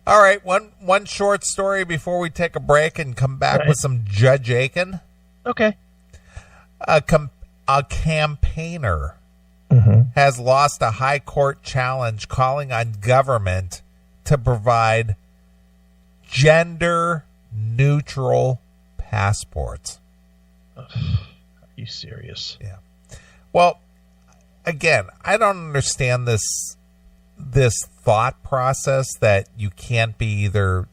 All right, one short story before we take a break and come back with some Judge Aiken. Okay. A campaigner has lost a high court challenge calling on government to provide gender-neutral passports. Are you serious? Yeah. Well, again, I don't understand this thought process that you can't be either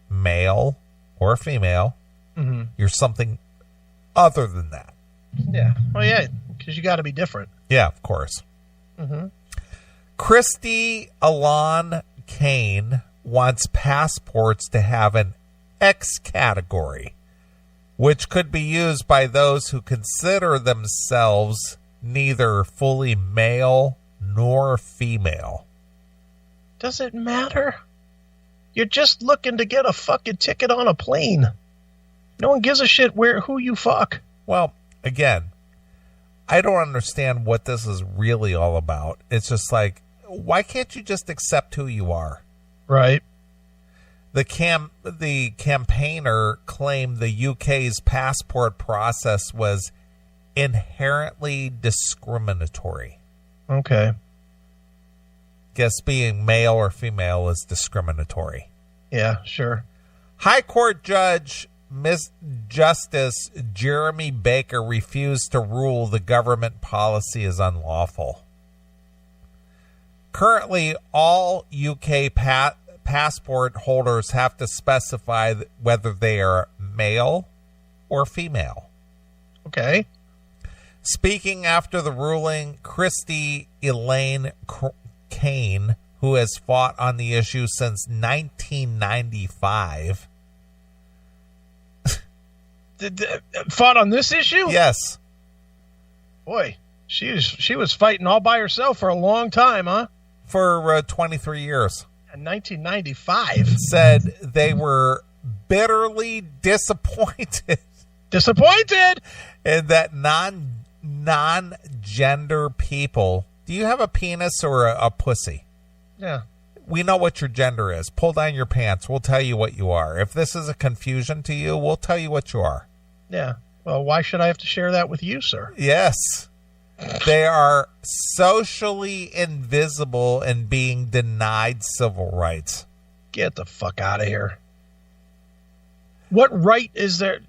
male or female. Mm-hmm. You're something other than that. Yeah. Well, yeah, because you got to be different. Yeah, of course. Mm-hmm. Christy Alon Kane wants passports to have an X category, which could be used by those who consider themselves neither fully male nor female. Does it matter? You're just looking to get a fucking ticket on a plane. No one gives a shit who you fuck. Well, again, I don't understand what this is really all about. It's just like, why can't you just accept who you are? Right. The campaigner claimed the UK's passport process was inherently discriminatory. Okay. Guess being male or female is discriminatory. Yeah, sure. High Court Judge Justice Jeremy Baker refused to rule the government policy is unlawful. Currently, all UK passport holders have to specify whether they are male or female. Okay. Speaking after the ruling, Christy Elaine Kane, who has fought on the issue since 1995. Fought on this issue? Yes. Boy, she was fighting all by herself for a long time, huh? For 23 years. In 1995. Said they were bitterly disappointed. Disappointed? And that non-gender people. Do you have a penis or a pussy? Yeah. We know what your gender is. Pull down your pants. We'll tell you what you are. If this is a confusion to you, we'll tell you what you are. Yeah. Well, why should I have to share that with you, sir? Yes. They are socially invisible and being denied civil rights. Get the fuck out of here. What right is there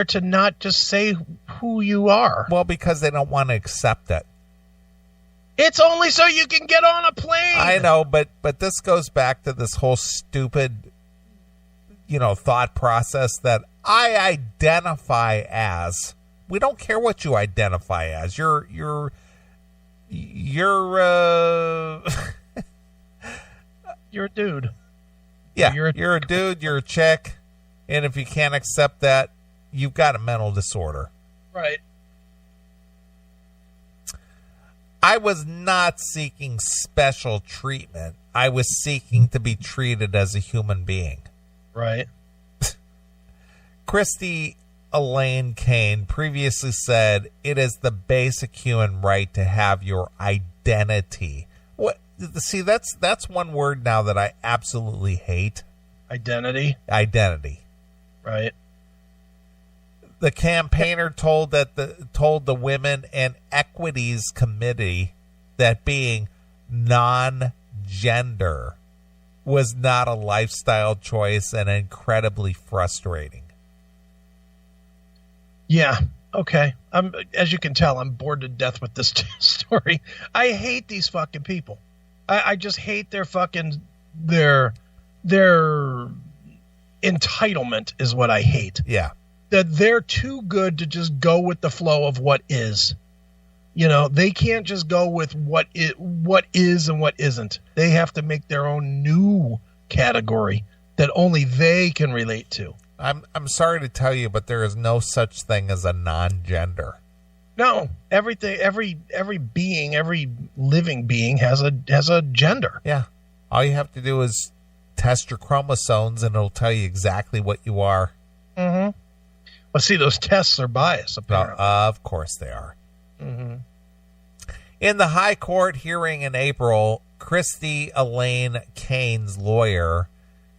to not just say who you are? Well, because they don't want to accept it. It's only so you can get on a plane. I know, but this goes back to this whole stupid, thought process that I identify as. We don't care what you identify as. You're You're a dude. Yeah, you're a dude, you're a chick, and if you can't accept that, you've got a mental disorder. Right. I was not seeking special treatment. I was seeking to be treated as a human being. Right. Christy Elaine Kane previously said it is the basic human right to have your identity. What? See, that's one word now that I absolutely hate. Identity. Identity. Right. The campaigner told the Women and Equities Committee that being non-gender was not a lifestyle choice and incredibly frustrating. Yeah. Okay. As you can tell, I'm bored to death with this story. I hate these fucking people. I just hate their entitlement is what I hate. Yeah. That they're too good to just go with the flow of what is. They can't just go with what is and what isn't. They have to make their own new category that only they can relate to. I'm sorry to tell you, but there is no such thing as a non-gender. No, everything, every being, every living being has a gender. Yeah. All you have to do is test your chromosomes and it'll tell you exactly what you are. Mm-hmm. Well, see, those tests are biased, apparently. Of course they are. Mm-hmm. In the High Court hearing in April, Christy Elaine Kane's lawyer,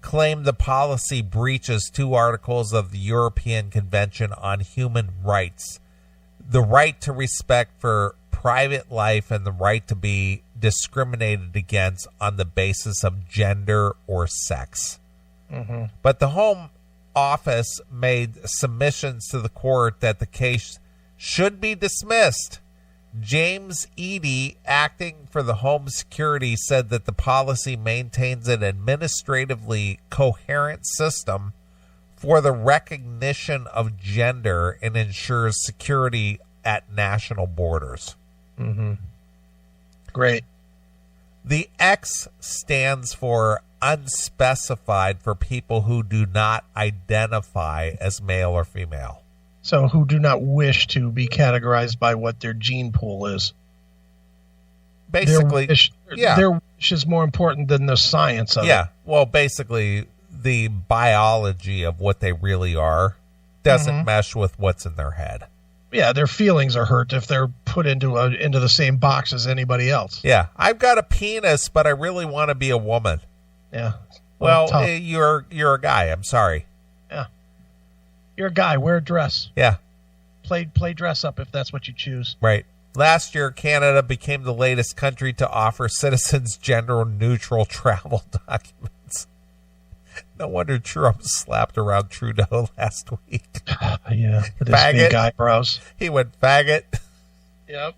claimed the policy breaches 2 articles of the European Convention on Human Rights: the right to respect for private life and the right to be discriminated against on the basis of gender or sex. Mm-hmm. But the Home Office made submissions to the court that the case should be dismissed. James Eady, acting for the Home Security, said that the policy maintains an administratively coherent system for the recognition of gender and ensures security at national borders. Mm-hmm. Great. The X stands for unspecified for people who do not identify as male or female. So who do not wish to be categorized by what their gene pool is. Basically, their wish is more important than the science of it. Yeah, well, basically, the biology of what they really are doesn't mesh with what's in their head. Yeah, their feelings are hurt if they're put into the same box as anybody else. Yeah, I've got a penis, but I really want to be a woman. Yeah. Well, you're a guy. I'm sorry. Yeah. You're a guy. Wear a dress. Yeah. Play dress up if that's what you choose. Right. Last year, Canada became the latest country to offer citizens gender-neutral travel documents. No wonder Trump slapped around Trudeau last week. Yeah. With his big eyebrows. He went faggot. Yep.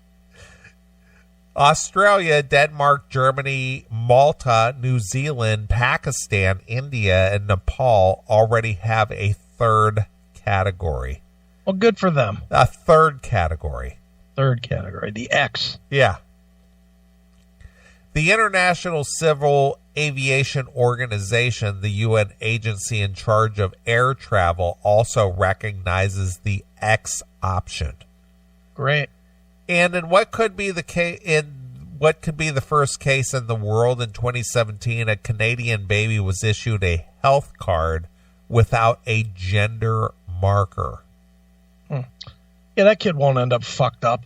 Australia, Denmark, Germany, Malta, New Zealand, Pakistan, India, and Nepal already have a 3rd category. Well, good for them. A 3rd category. 3rd category, the X. Yeah. The International Civil Aviation Organization, the UN agency in charge of air travel, also recognizes the X option. Great. And in what could be the first case in the world in 2017, a Canadian baby was issued a health card without a gender marker. Yeah, that kid won't end up fucked up.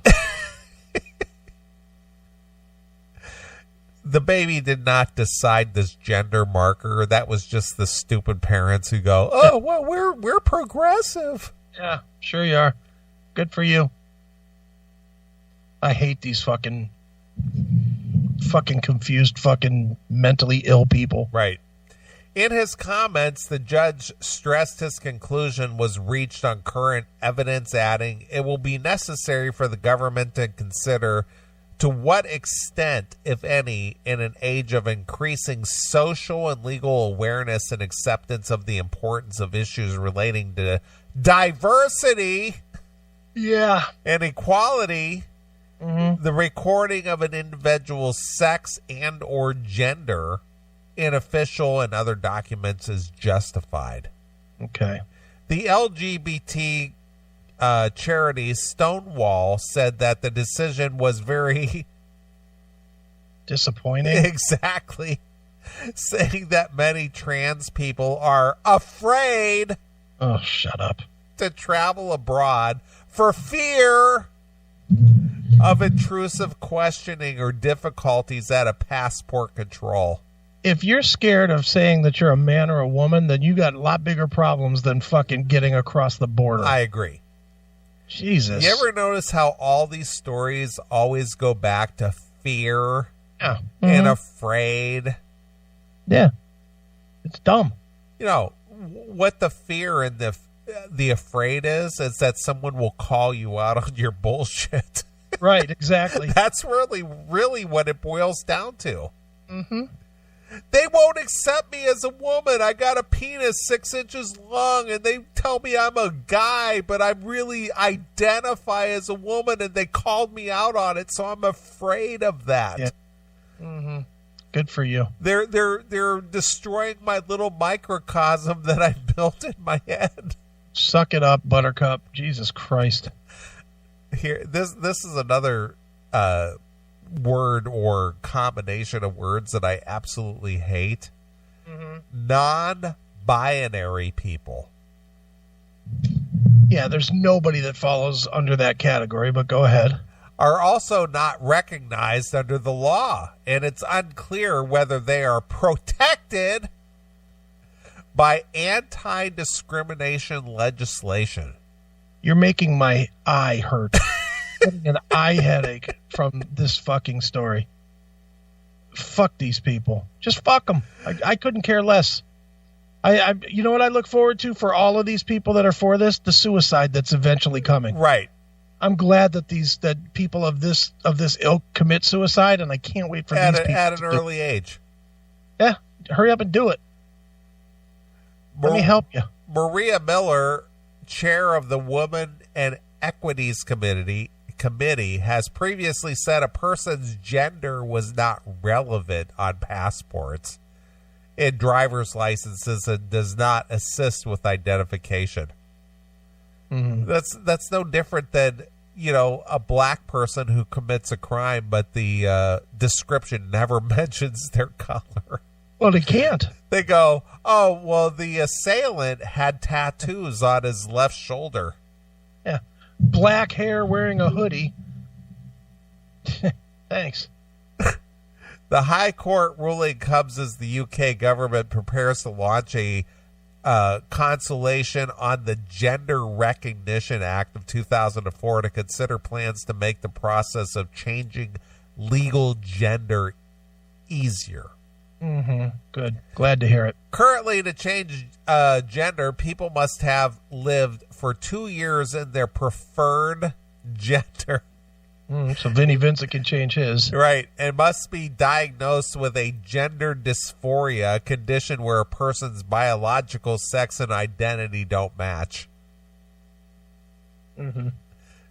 The baby did not decide this gender marker. That was just the stupid parents who go, "Oh, well, we're progressive." Yeah, sure you are. Good for you. I hate these fucking confused, fucking mentally ill people. Right. In his comments, the judge stressed his conclusion was reached on current evidence, adding, "It will be necessary for the government to consider to what extent, if any, in an age of increasing social and legal awareness and acceptance of the importance of issues relating to diversity and equality, the recording of an individual's sex and or gender in official and other documents is justified." Okay. The LGBT charity Stonewall said that the decision was very disappointing. Exactly. Saying that many trans people are afraid shut up. to travel abroad for fear of intrusive questioning or difficulties at a passport control. If you're scared of saying that you're a man or a woman, then you got a lot bigger problems than fucking getting across the border. I agree. Jesus. You ever notice how all these stories always go back to fear and afraid? Yeah. It's dumb. You know, what the fear and the afraid is that someone will call you out on your bullshit. Right, exactly. That's really what it boils down to. Mm-hmm. They won't accept me as a woman. I got a penis 6 inches long, and they tell me I'm a guy, but I really identify as a woman, and they called me out on it, so I'm afraid of that. Yeah. Mm-hmm. Good for you. They're destroying my little microcosm that I built in my head. Suck it up, Buttercup. Jesus Christ. Here, this is another word or combination of words that I absolutely hate. Non-binary people. Yeah, there's nobody that falls under that category, but go ahead. are also not recognized under the law, and it's unclear whether they are protected by anti-discrimination legislation. You're making my eye hurt. Getting an eye headache from this fucking story. Fuck these people. Just fuck them. I couldn't care less. You know what I look forward to for all of these people that are for this? The suicide that's eventually coming. Right. I'm glad that that people of this ilk commit suicide, and I can't wait for these people at an early age. Yeah, hurry up and do it. Let me help you. Maria Miller, chair of the Women and Equities Committee, has previously said a person's gender was not relevant on passports and driver's licenses and does not assist with identification. Mm-hmm. That's no different than, a black person who commits a crime, but the description never mentions their color. Well, they can't. They go, oh, well, the assailant had tattoos on his left shoulder. Yeah. Black hair, wearing a hoodie. Thanks. The High Court ruling comes as the UK government prepares to launch a consultation on the Gender Recognition Act of 2004 to consider plans to make the process of changing legal gender easier. Mm-hmm. Good. Glad to hear it. Currently, to change gender, people must have lived for 2 years in their preferred gender. So Vinnie Vincent can change his. Right. And must be diagnosed with a gender dysphoria, a condition where a person's biological sex and identity don't match. Mm-hmm.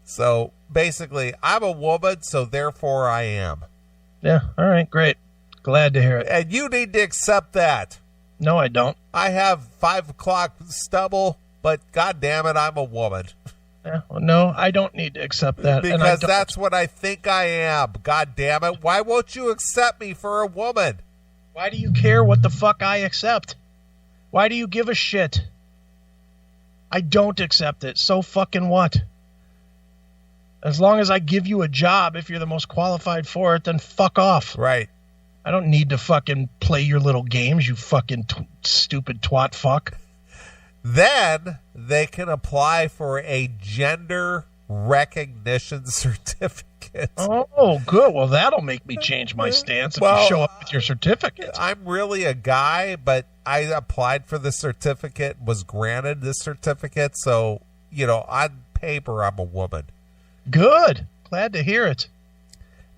So basically, I'm a woman, so therefore I am. Yeah. All right. Great. Glad to hear it. And you need to accept that. No, I don't. I have 5 o'clock stubble, but God damn it, I'm a woman. Yeah, well, no, I don't need to accept that. Because that's what I think I am. God damn it. Why won't you accept me for a woman? Why do you care what the fuck I accept? Why do you give a shit? I don't accept it. So fucking what? As long as I give you a job, if you're the most qualified for it, then fuck off. Right. I don't need to fucking play your little games, you fucking stupid twat fuck. Then they can apply for a gender recognition certificate. Oh, good. Well, that'll make me change my stance if you show up with your certificate. I'm really a guy, but I applied for the certificate, was granted this certificate. So, on paper, I'm a woman. Good. Glad to hear it.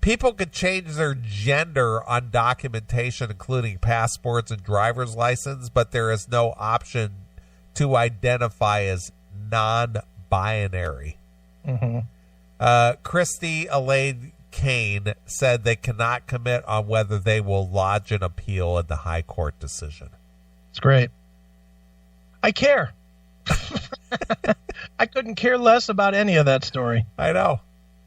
People could change their gender on documentation, including passports and driver's license, but there is no option to identify as non-binary. Mm-hmm. Christy Elaine Kane said they cannot commit on whether they will lodge an appeal in the High Court decision. It's great. I care. I couldn't care less about any of that story. I know.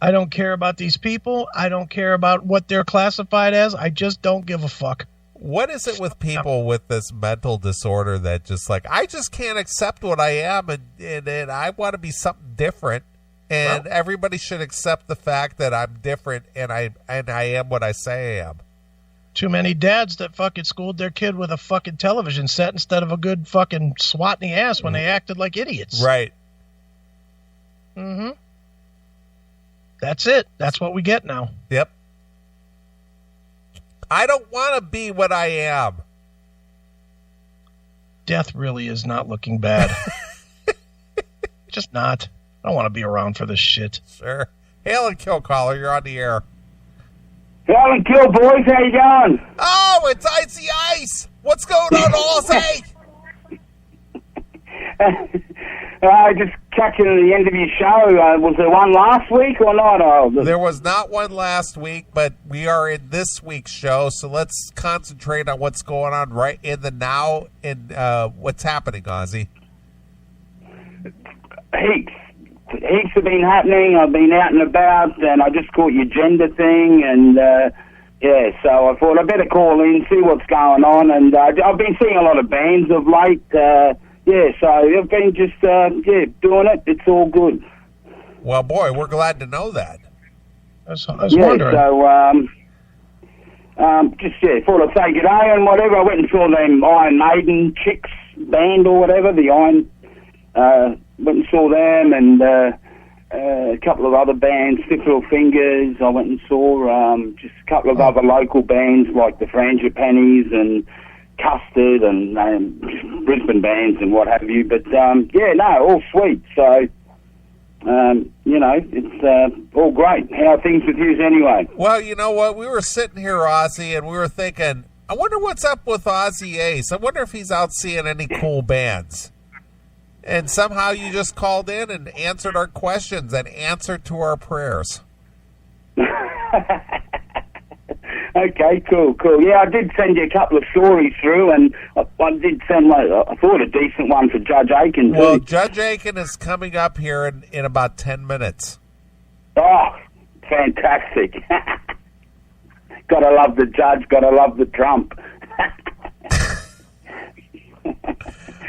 I don't care about these people. I don't care about what they're classified as. I just don't give a fuck. What is it with people with this mental disorder that just I just can't accept what I am and I want to be something different, and everybody should accept the fact that I'm different and I am what I say I am. Too many dads that fucking schooled their kid with a fucking television set instead of a good fucking swat in the ass when they acted like idiots. Right. Mm-hmm. That's it. That's what we get now. Yep. I don't want to be what I am. Death really is not looking bad. Just not. I don't want to be around for this shit. Sure. Hail and kill, caller. You're on the air. Hail and kill, boys. How you going? Oh, it's Icy Ice. What's going on, Aussie? Just catching the end of your show. Was there one last week or not? There was not one last week, but we are in this week's show, so let's concentrate on what's going on right in the now and what's happening, Ozzy. Heaps have been happening. I've been out and about, and I just caught your gender thing, and so I thought I'd better call in, see what's going on, and I've been seeing a lot of bands of late. So I've been just, doing it. It's all good. Well, boy, we're glad to know that. I was wondering. So, thought I'd say good day and whatever. I went and saw them Iron Maiden Chicks band or whatever, the Iron, went and saw them, and a couple of other bands, Stiff Little Fingers. I went and saw just a couple of other local bands like the Frangipanis and Custard and Brisbane bands and what have you. But, all sweet. So, it's all great. How are things with you anyway? Well, you know what? We were sitting here, Ozzy, and we were thinking, I wonder what's up with Ozzy Ace. I wonder if he's out seeing any cool bands. And somehow you just called in and answered our questions and answered to our prayers. Okay, cool. Yeah, I did send you a couple of stories through, and I did send, I thought, a decent one for Judge Aiken, too. Well, Judge Aiken is coming up here in about 10 minutes. Oh, fantastic. Gotta love the judge, gotta love the Trump.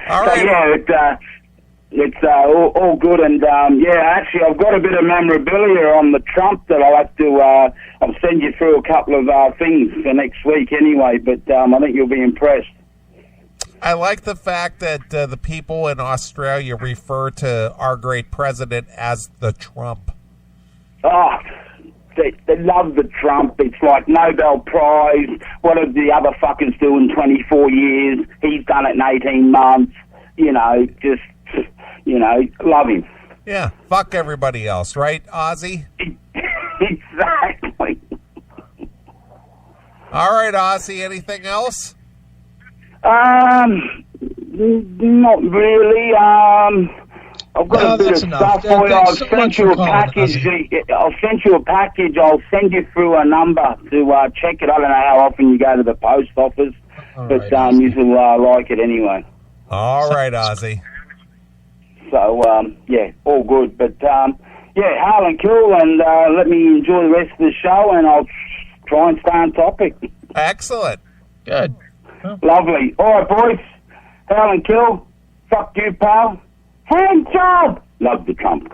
All right. So, yeah, it's all good, and actually I've got a bit of memorabilia on the Trump that I'll have to, I'll send you through a couple of things for next week anyway, but I think you'll be impressed. I like the fact that the people in Australia refer to our great president as the Trump. Oh, they love the Trump. It's like Nobel Prize. What did the other fuckers do in 24 years? He's done it in 18 months. Love him. Yeah, fuck everybody else, right, Ozzy? Exactly. All right, Ozzy, anything else? Not really. I've got a bit of stuff for you. I'll send you a package. I'll send you through a number to check it. I don't know how often you go to the post office, but you'll like it anyway. All right, Ozzy. So, all good. But, hail and kill, and let me enjoy the rest of the show, and I'll try and stay on topic. Excellent. Good. Lovely. All right, boys. Hail and kill. Fuck you, pal. Hand job. Love the Trump.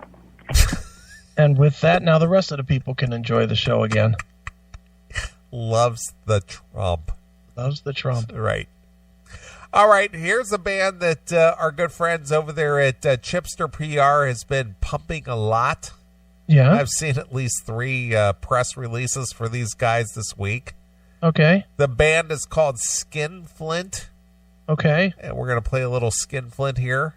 And with that, now the rest of the people can enjoy the show again. Loves the Trump. Loves the Trump. Right. All right, here's a band that our good friends over there at Chipster PR has been pumping a lot. Yeah. I've seen at least 3 press releases for these guys this week. Okay. The band is called Skinflint. Okay. And we're going to play a little Skinflint here.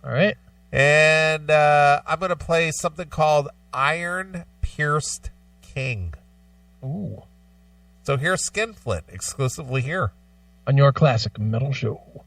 All right. And I'm going to play something called Iron Pierced King. Ooh. So here's Skinflint, exclusively here on your classic metal show.